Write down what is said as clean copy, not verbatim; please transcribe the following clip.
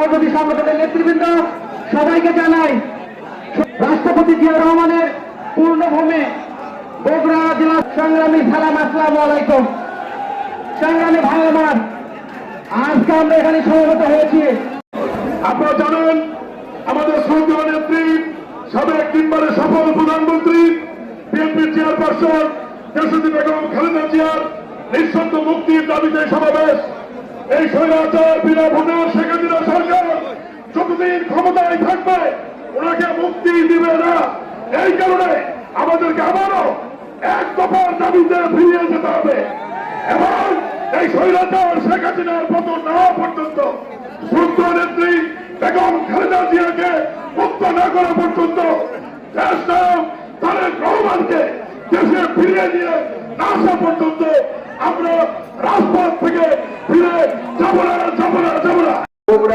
সহযোগী সংগঠনের নেতৃবৃন্দ সবাইকে জানাই রাষ্ট্রপতি জিয়া রহমানের পূর্ণভূমি বগুড়া জেলা সংগ্রামী সালাম। আসসালামু আলাইকুম। সংগ্রামী ভাই আমার, আজকে আমরা এখানে সমবেত হয়েছি। আপনারা জানেন আমাদের শ্রদ্ধেয় নেত্রী সাবেক তিনবারের সফল প্রধানমন্ত্রী বিএনপি চেয়ারপারসন দেশনেত্রী বেগম খালেদা জিয়ার নিঃশর্ত মুক্তির দাবিতে সমাবেশ। এই স্বৈরাচার বিনা ভোটের শেখ হাসিনা সরকার যতদিন ক্ষমতায় থাকবে ওনাকে মুক্তি দিবে না। এই কারণে আমাদেরকে আবারও এক দফার দাবিতে ফিরিয়ে যেতে হবে এবং এই স্বৈরাচার শেখ হাসিনার পতন না হওয়া পর্যন্ত শ্রদ্ধেয় নেত্রী বেগম খালেদা জিয়াকে মুক্ত না করা পর্যন্ত দেশ নায়ক তারেক রহমানকে দেশে ফিরিয়ে নিয়ে না আসা পর্যন্ত আমরা রাজপথ থেকে ফিরে যাব না।